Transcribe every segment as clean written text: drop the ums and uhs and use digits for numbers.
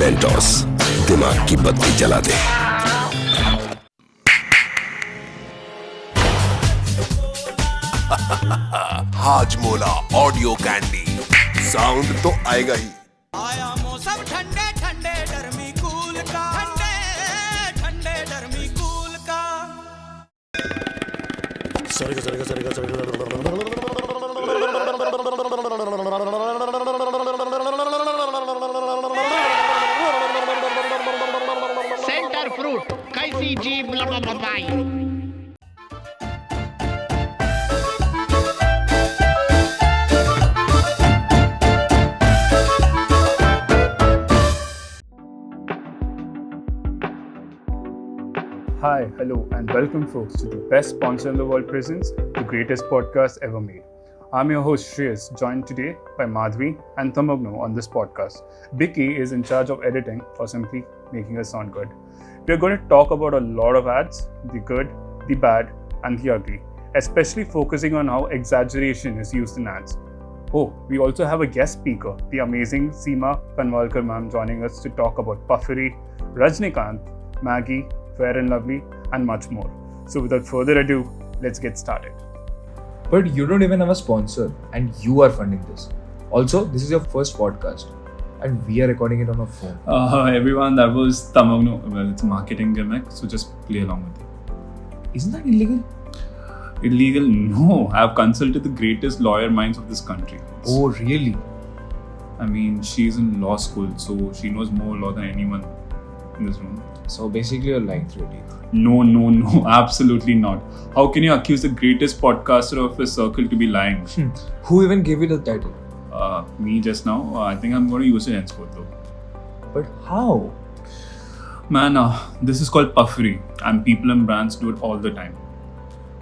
Mentos दिमाग की बत्ती जला दे। हाजमोला ऑडियो कैंडी, साउंड तो आएगा ही। आया मौसम ठंडे ठंडे डरमी कूल का, ठंडे ठंडे डरमी कूल का। सेंटर फ्रूट कैसी जीभ लबाई। Hi, hello, and welcome folks to the best sponsor in the world presents the greatest podcast ever made. I'm your host Suresh, joined today by Madhvi and Tamagno on this podcast. Vicky is in charge of editing or simply making us sound good. We're going to talk about a lot of ads, the good, the bad, and the ugly, especially focusing on how exaggeration is used in ads. Oh, we also have a guest speaker, the amazing Seema Khanwalkar ma'am joining us to talk about puffery, Rajinikanth, Maggi, Fair and Lovely, and much more. So without further ado, let's get started. But you don't even have a sponsor and you are funding this. Also, this is your first podcast and we are recording it on a phone. Everyone, that was Tamagno. Well, it's a marketing gimmick, so just play along with it. Isn't that illegal? Illegal? No. I've consulted the greatest lawyer minds of this country. Oh, really? I mean, she's in law school, so she knows more law than anyone in this room. So basically you're lying through it. No, absolutely not. How can you accuse the greatest podcaster of his circle to be lying? Who even gave you the title? Me just now. I think I'm going to use it henceforth though. But how? Man, this is called puffery and people and brands do it all the time.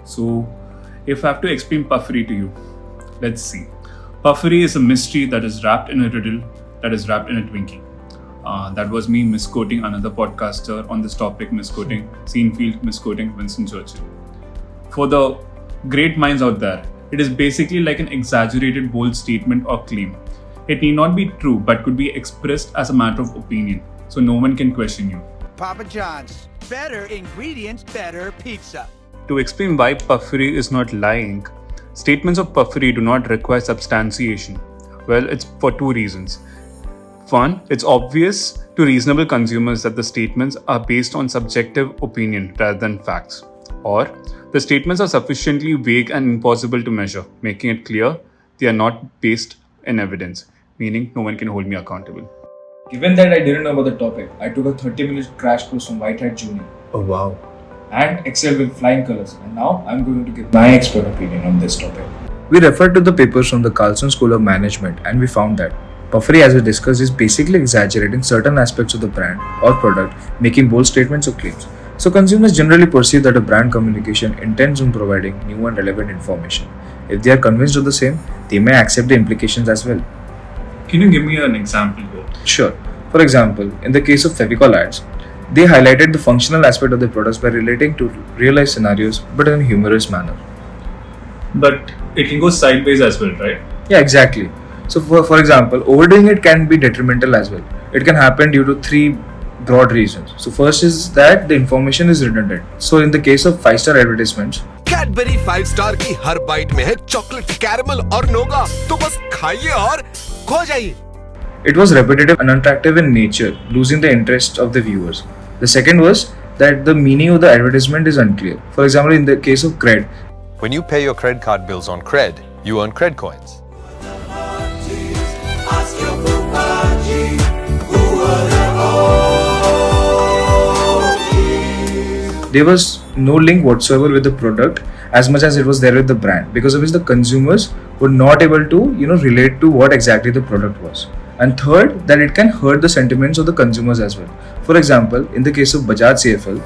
So, if I have to explain puffery to you, let's see. Puffery is a mystery that is wrapped in a riddle that is wrapped in a Twinkie. That was me misquoting another podcaster on this topic, misquoting Seinfeld, misquoting Winston Churchill. For the great minds out there, it is basically like an exaggerated bold statement or claim. It need not be true but could be expressed as a matter of opinion, so no one can question you. Papa John's, better ingredients, better pizza. To explain why puffery is not lying, statements of puffery do not require substantiation. Well, it's for two reasons. One, it's obvious to reasonable consumers that the statements are based on subjective opinion rather than facts. Or, the statements are sufficiently vague and impossible to measure, making it clear they are not based in evidence, meaning no one can hold me accountable. Given that I didn't know about the topic, I took a 30-minute crash course from Whitehead Junior. Oh wow. And excelled with flying colors. And now I'm going to give my expert opinion on this topic. We referred to the papers from the Carlson School of Management and we found that puffery, as we discussed, is basically exaggerating certain aspects of the brand or product, making bold statements or claims. So consumers generally perceive that a brand communication intends on providing new and relevant information. If they are convinced of the same, they may accept the implications as well. Can you give me an example here? Sure. For example, in the case of Fevicol ads, they highlighted the functional aspect of the products by relating to real-life scenarios, but in a humorous manner. But it can go sideways as well, right? Yeah, exactly. So for example, overdoing it can be detrimental as well. It can happen due to three broad reasons. So first is that the information is redundant. So in the case of 5-star advertisements, Cadbury 5 star की हर bite में है chocolate, caramel और नोगा, तो बस खाइए और खो जाइए. it was repetitive and unattractive in nature, losing the interest of the viewers. The second was that the meaning of the advertisement is unclear. For example, in the case of cred, when you pay your credit card bills on cred, you earn cred coins. there was no link whatsoever with the product as much as it was there with the brand, because of which the consumers were not able to relate to what exactly the product was. And third, that it can hurt the sentiments of the consumers as well. For example, in the case of Bajaj CFL,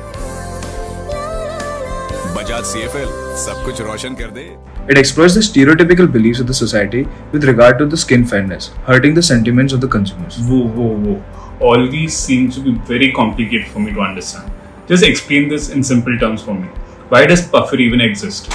सब कुछ रोशन कर दे. It exploits the stereotypical beliefs of the society with regard to the skin fairness, hurting the sentiments of the consumers. Whoa. All these seem to be very complicated for me to understand. Just explain this in simple terms for me. Why does puffery even exist?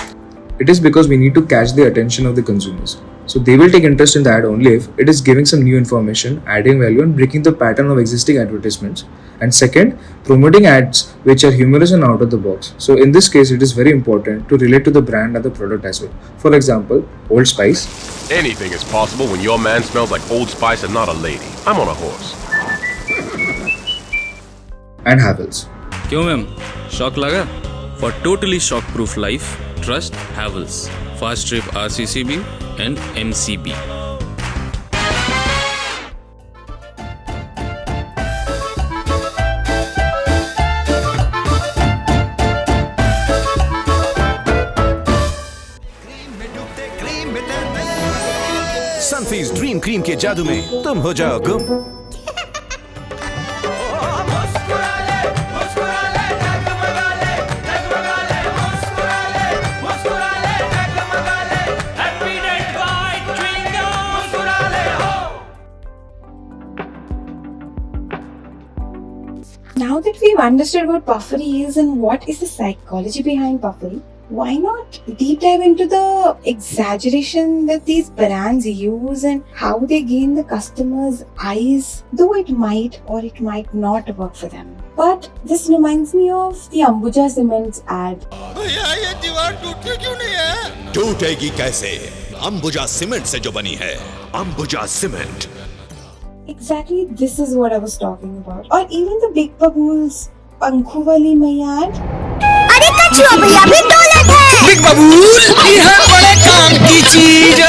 It is because we need to catch the attention of the consumers. So they will take interest in the ad only if it is giving some new information, adding value and breaking the pattern of existing advertisements. And second, promoting ads which are humorous and out of the box. So in this case, it is very important to relate to the brand and the product as well. For example, Old Spice. Anything is possible when your man smells like Old Spice and not a lady. I'm on a horse. And Havells. क्यों ma'am shock लगा? For totally shock-proof life, trust Havells. Fast Trip RCCB and MCB. Sunfeast dream cream के जादू में तुम हो जाओ गुम। Now that we've understood what puffery is and what is the psychology behind puffery, why not deep dive into the exaggeration that these brands use and how they gain the customer's eyes, though it might or it might not work for them. But this reminds me of the Ambuja Cement's ad. भैया ये दीवार टूटती क्यों नहीं है? टूटेगी कैसे? Ambuja cement से जो बनी है, Ambuja cement. Exactly, this is what I was talking about. Or even the Big Babool's Pankhu Wali Maiya ad. अरे कछुआ भैया भी टॉयलेट है। बिग बबूल यह बड़े काम की चीज।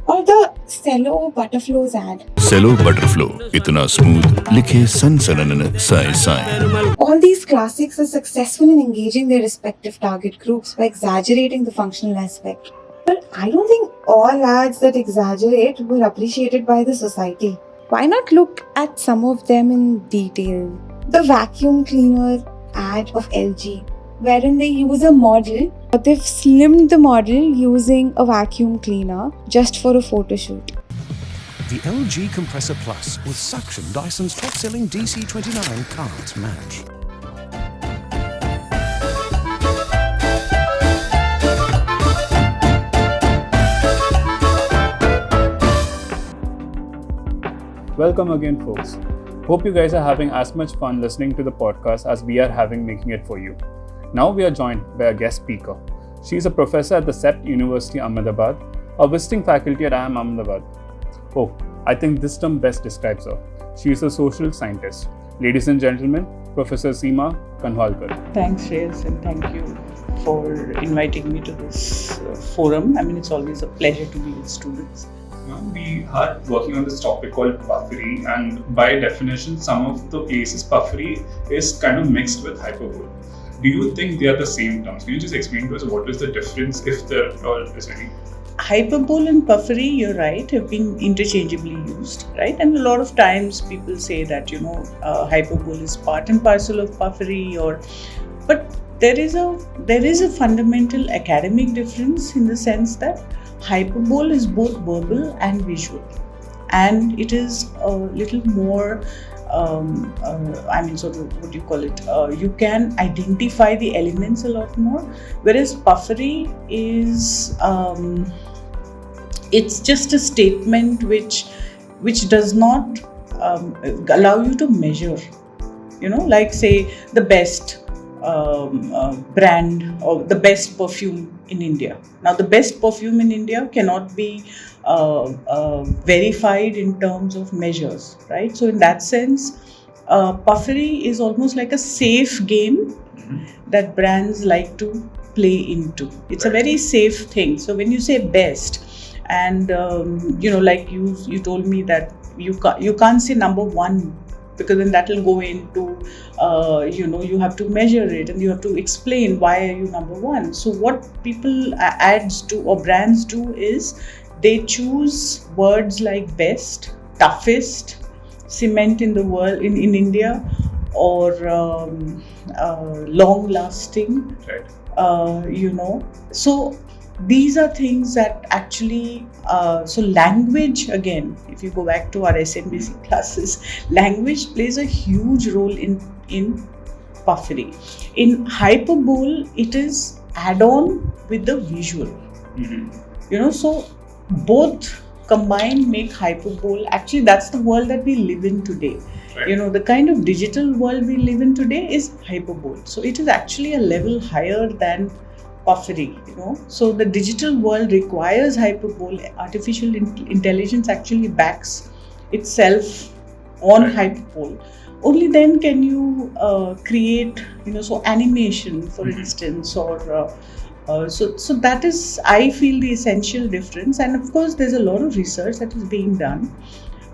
Or the Cello Butterflows ad. Cello Butterflow, इतना smooth, लिखे सन सनन साए साए। All these classics are successful in engaging their respective target groups by exaggerating the functional aspect. But I don't think all ads that exaggerate were appreciated by the society. Why not look at some of them in detail? The vacuum cleaner ad of LG, wherein they use a model, but they've slimmed the model using a vacuum cleaner just for a photo shoot. The LG Compressor Plus with suction Dyson's top-selling DC29 can't match. Welcome again, folks. Hope you guys are having as much fun listening to the podcast as we are having making it for you. Now we are joined by a guest speaker. She is a professor at the CEPT University Ahmedabad, a visiting faculty at IIM Ahmedabad. Oh, I think this term best describes her. She is a social scientist. Ladies and gentlemen, Professor Seema Khanwalkar. Thanks, Shreyas, and thank you for inviting me to this forum. I mean, it's always a pleasure to be with students. We are working on this topic called puffery, and by definition, some of the places puffery is kind of mixed with hyperbole. Do you think they are the same terms? Can you just explain to us what is the difference, if there is any? Hyperbole and puffery, you're right, have been interchangeably used, right? And a lot of times people say that, hyperbole is part and parcel of puffery, but there is a fundamental academic difference in the sense that hyperbole is both verbal and visual, and it is a little more you can identify the elements a lot more, whereas puffery is it's just a statement which does not allow you to measure, like say the best brand or the best perfume in India. Now the best perfume in India cannot be verified in terms of measures, right? So in that sense, puffery is almost like a safe game that brands like to play into. It's a very safe thing. So when you say best, and like you told me that you can't say number one, because then that will go into you have to measure it and you have to explain why are you number one. So what people ads do or brands do is they choose words like best, toughest, cement in the world in India, or long lasting, right. So these are things that actually, so language, again, if you go back to our SNBC classes, language plays a huge role in puffery. In hyperbole, it is add-on with the visual. So both combined make hyperbole. Actually, that's the world that we live in today. Right. You know, the kind of digital world we live in today is hyperbole. So it is actually a level higher than puffery, you know. So the digital world requires hyperbole. Artificial intelligence actually backs itself on hyperbole. Only then can you create, you know, so animation, for instance, or so that is, I feel, the essential difference. And of course, there's a lot of research that is being done.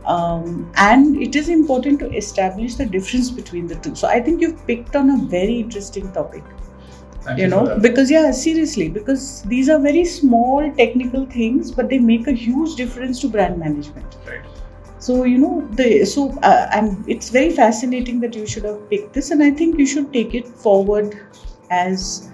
And it is important to establish the difference between the two. So I think you've picked on a very interesting topic. Thank you know, for that. because seriously, because these are very small technical things, but they make a huge difference to brand management. Right. So, you know, and it's very fascinating that you should have picked this, and I think you should take it forward as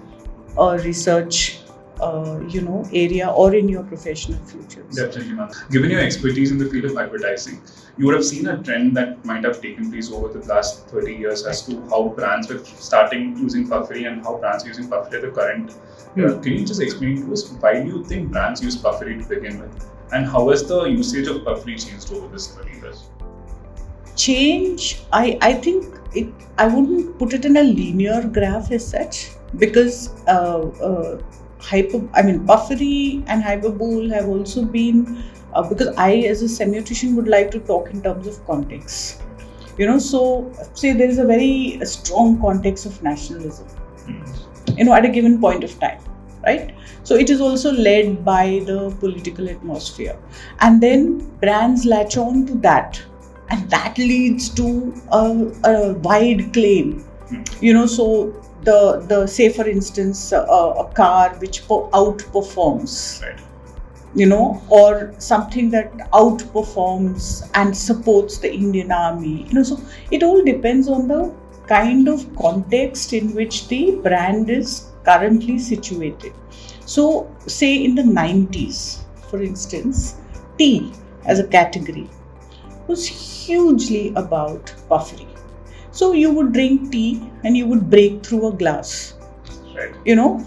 a research, area or in your professional futures. Definitely, ma'am. Given your expertise in the field of advertising, you would have seen a trend that might have taken place over the last 30 years as to how brands were starting using puffery and how brands are using puffery at the current. Can you just explain to us why do you think brands use puffery to begin with? And how has the usage of puffery changed over this 30 years? Change, I think I wouldn't put it in a linear graph as such, because puffery and hyperbole have also been, because I as a semiotrician would like to talk in terms of context. You know, so say there is a very strong context of nationalism, you know, at a given point of time, right? So it is also led by the political atmosphere, and then brands latch on to that, and that leads to a wide claim. You know, so the say for instance a car which outperforms, right, you know, or something that outperforms and supports the Indian Army, you know. So it all depends on the kind of context in which the brand is currently situated. So say in the 90s, for instance, tea as a category was hugely about puffery. So you would drink tea and you would break through a glass, right, you know.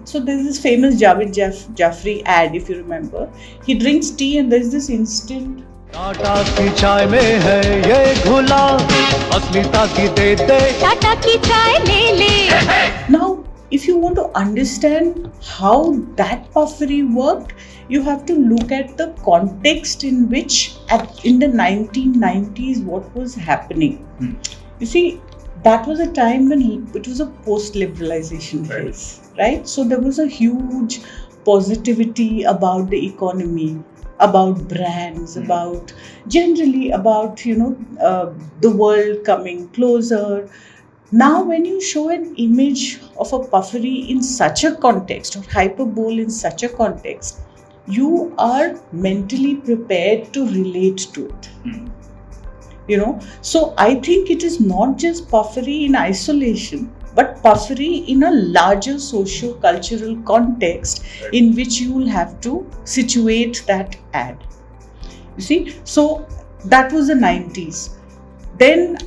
So there's this famous Javed Jaffrey ad, if you remember. He drinks tea and there's this instant Tata की चाय में है ये घुला अस्मिता की दे दे टाटा की चाय ले ले. Now, if you want to understand how that puffery worked, you have to look at the context in which, in the 1990s, what was happening. You see, that was a time when it was a post-liberalization phase, right? So there was a huge positivity about the economy, about brands, about generally about, you know, the world coming closer. Now, when you show an image of a puffery in such a context, or hyperbole in such a context, you are mentally prepared to relate to it. You know, so I think it is not just puffery in isolation, but puffery in a larger socio-cultural context in which you will have to situate that ad. You see, so that was the 90s. Then,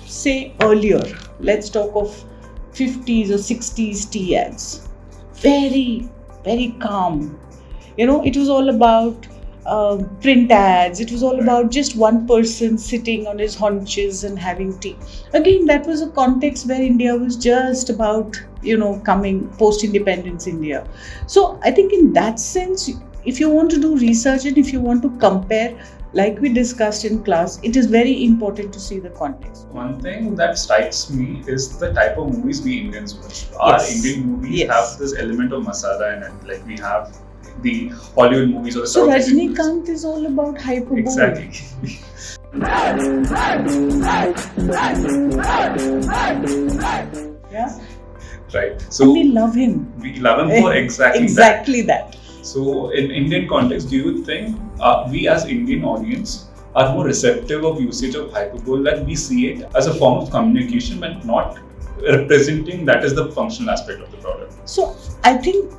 say earlier, let's talk of 50s or 60s tea ads. Very, very calm. You know, it was all about print ads. It was all about just one person sitting on his haunches and having tea. Again, that was a context where India was just about, you know, coming post-independence India. So I think in that sense, if you want to do research and if you want to compare, like we discussed in class, it is very important to see the context. One thing that strikes me is the type of movies we Indians watch. Our Indian movies have this element of masala in it. Like we have the Hollywood movies or the So South Indian Rajinikanth is all about hyperbole. Exactly. Yeah. Right. So and we love him. We love him for exactly that. So in Indian context, do you think we as Indian audience are more receptive of usage of hyperbole, that we see it as a form of communication but not representing that is the functional aspect of the product? So I think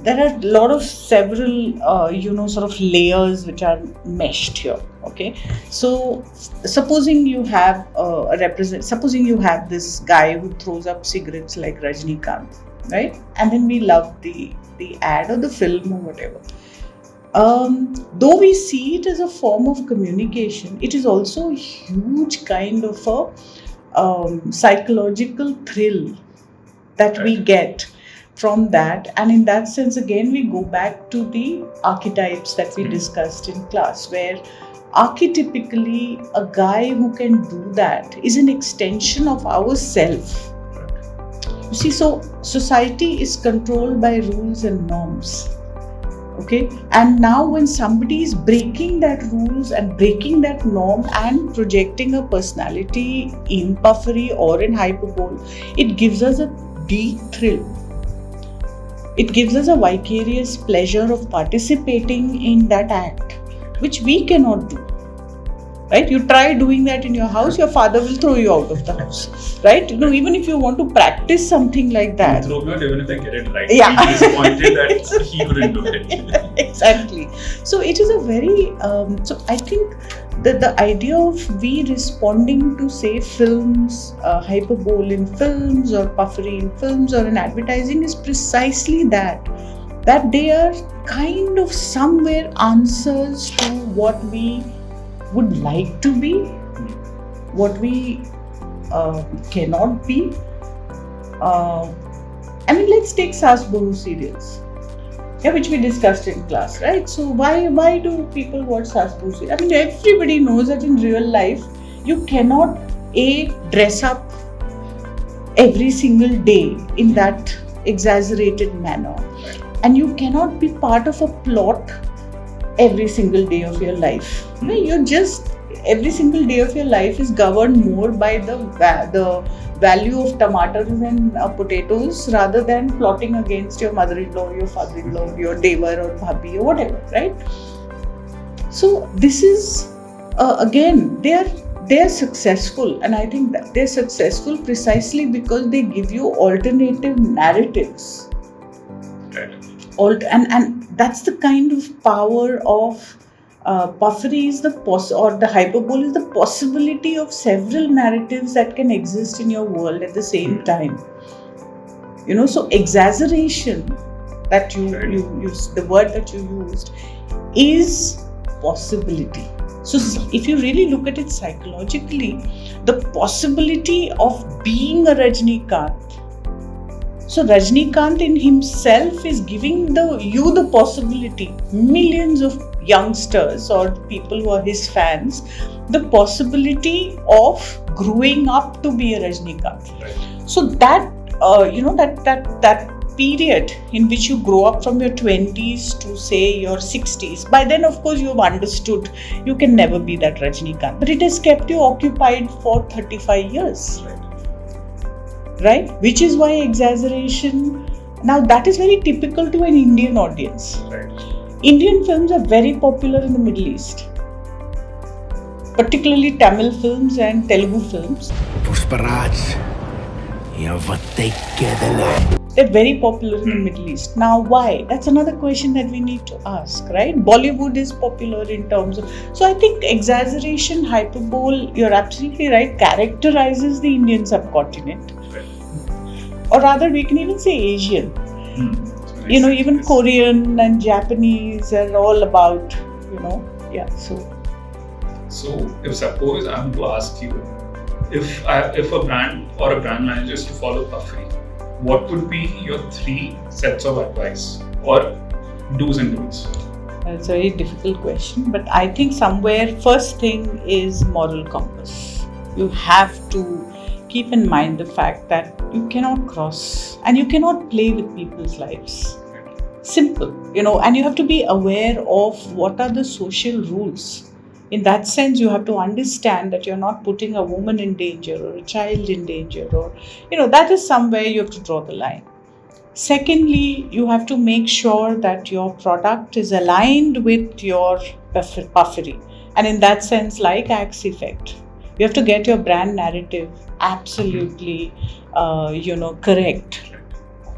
there are a lot of several, sort of layers which are meshed here. Okay, so supposing you have supposing you have this guy who throws up cigarettes like Rajinikanth, right? And then we love the ad or the film or whatever. Though we see it as a form of communication, it is also a huge kind of a psychological thrill that we get from that. And in that sense, again, we go back to the archetypes that we discussed in class, where archetypically a guy who can do that is an extension of ourself. You see, so society is controlled by rules and norms. Okay, and now when somebody is breaking that rules and breaking that norm and projecting a personality in puffery or in hyperbole, it gives us a deep thrill. It gives us a vicarious pleasure of participating in that act, which we cannot do. Right? You try doing that in your house, your father will throw you out of the house. Right? Even if you want to practice something like that. Throw me out even if I get it right. Yeah. He's disappointed that he couldn't do it. Exactly. So it is a very, so I think that the idea of we responding to, say, films, hyperbole in films or puffery in films or in advertising is precisely that they are kind of somewhere answers to what we would like to be, what we cannot be. I mean, let's take Saas Bahu serials, which we discussed in class, right? So why do people watch Saas Bahu serials? I mean, everybody knows that in real life, you cannot dress up every single day in that exaggerated manner, and you cannot be part of a plot every single day of your life. You're just, every single day of your life is governed more by the value of tomatoes and potatoes rather than plotting against your mother-in-law, your father-in-law, your devar or bhabhi or whatever, right? So this is, again, they are successful, and I think that they're successful precisely because they give you alternative narratives. Right. And that's the kind of power of puffery is or the hyperbole is the possibility of several narratives that can exist in your world at the same time. So exaggeration that you use, the word that you used, is possibility. So if you really look at it psychologically, the possibility of being a Rajinikanth. So Rajinikanth in himself is giving you the possibility, millions of youngsters or people who are his fans, the possibility of growing up to be a Rajinikanth. Right. So that, that period in which you grow up from your 20s to say your 60s, by then of course you have understood you can never be that Rajinikanth, but it has kept you occupied for 35 years. Right? Which is why exaggeration, now that is very typical to an Indian audience. Right. Indian films are very popular in the Middle East, particularly Tamil films and Telugu films. They're very popular in the Middle East. Now why? That's another question that we need to ask, right? Bollywood is popular in terms of, so I think exaggeration, hyperbole, you're absolutely right, characterizes the Indian subcontinent. Or rather, we can even say Asian. Even Korean and Japanese are all about, So, if suppose I'm to ask you, if a brand or a brand manager is to follow puffery, what would be your 3 sets of advice or do's and don'ts? That's a very difficult question, but I think somewhere first thing is moral compass. You have to keep in mind the fact that you cannot cross and you cannot play with people's lives. Simple, and you have to be aware of what are the social rules. In that sense, you have to understand that you're not putting a woman in danger or a child in danger, or, that is somewhere you have to draw the line. Secondly, you have to make sure that your product is aligned with your puffery. And in that sense, like Axe Effect, you have to get your brand narrative absolutely, correct.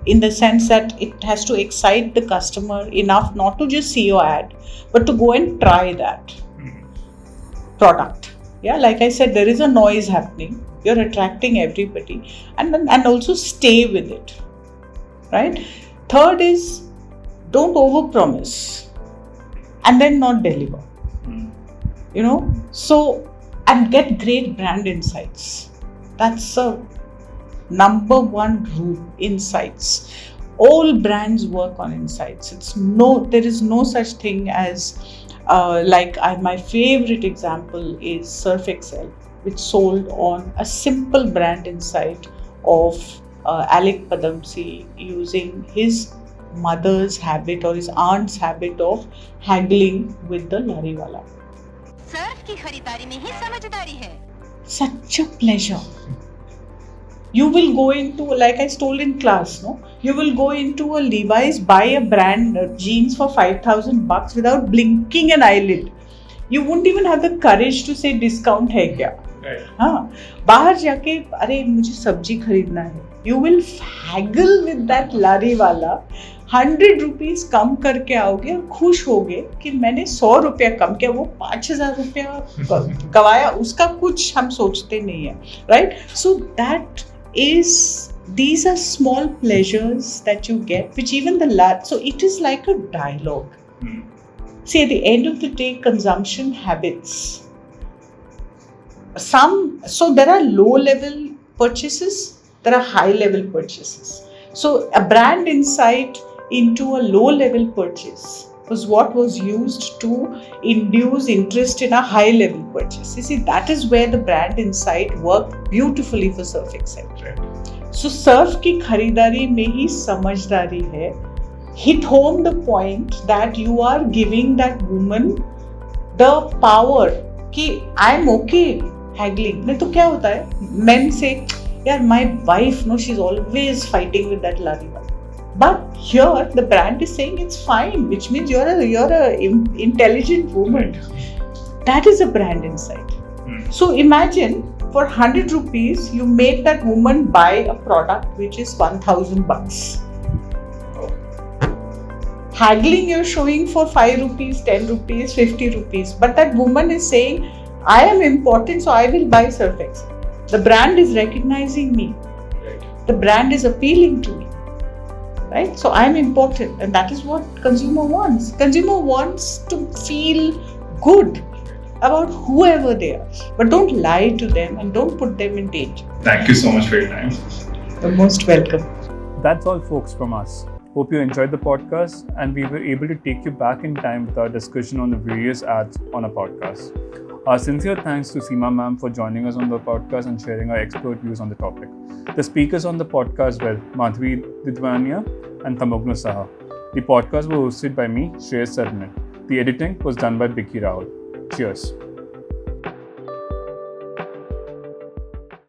In the sense that it has to excite the customer enough not to just see your ad, but to go and try that product. Yeah, like I said, there is a noise happening. You're attracting everybody, and also stay with it. Right? Third is, don't overpromise. and then not deliver. You know, so, and get great brand insights. That's a number one rule, insights. All brands work on insights. There is no such thing as, my favorite example is Surf Excel, which sold on a simple brand insight of Alec Padamsi using his mother's habit or his aunt's habit of haggling with the lariwala. Surf की खरीदारी में ही समझदारी है. Such a pleasure. You will go into, like I told in class, no? You will go into a Levi's, buy a brand jeans for $5,000 without blinking an eyelid. You won't even have the courage to say discount है क्या? हाँ, बाहर जाके अरे मुझे सब्जी खरीदना है. You will haggle with that लारी वाला. 100 रुपीज कम करके आओगे और खुश होगे कि मैंने 100 रुपया कम किया, वो 5,000 रुपया कमाया, उसका कुछ हम सोचते नहीं है, right? So that is, these are small pleasures that you get, which even so it is like a dialogue. See, at the end of the day, consumption habits. So there are low level purchases, there are high level purchases. So a brand insight into a low level purchase was what was used to induce interest in a high level purchase. You see, that is where the brand insight worked beautifully for Surf Excel. So Surf की खरीदारी में ही समझदारी है. Hit home the point that you are giving that woman the power कि I am okay haggling. नहीं तो क्या होता है? Men say, यार my wife, no, she's always fighting with that lariwala. But here the brand is saying it's fine, which means you're a intelligent woman. That is a brand insight. So imagine for 100 rupees you make that woman buy a product which is $1,000. Haggling you're showing for 5 rupees, 10 rupees, 50 rupees. But that woman is saying, I am important, so I will buy Surf Excel. The brand is recognizing me. The brand is appealing to me. Right? So I'm important, and that is what consumer wants. Consumer wants to feel good about whoever they are. But don't lie to them and don't put them in danger. Thank you so much for your time. You're most welcome. That's all, folks, from us. Hope you enjoyed the podcast and we were able to take you back in time with our discussion on the various ads on our podcast. Our sincere thanks to Seema ma'am for joining us on the podcast and sharing her expert views on the topic. The speakers on the podcast were Madhvi Didwania and Thamogno Saha. The podcast was hosted by me, Shreyas Sarnan. The editing was done by Vicky Rahul. Cheers.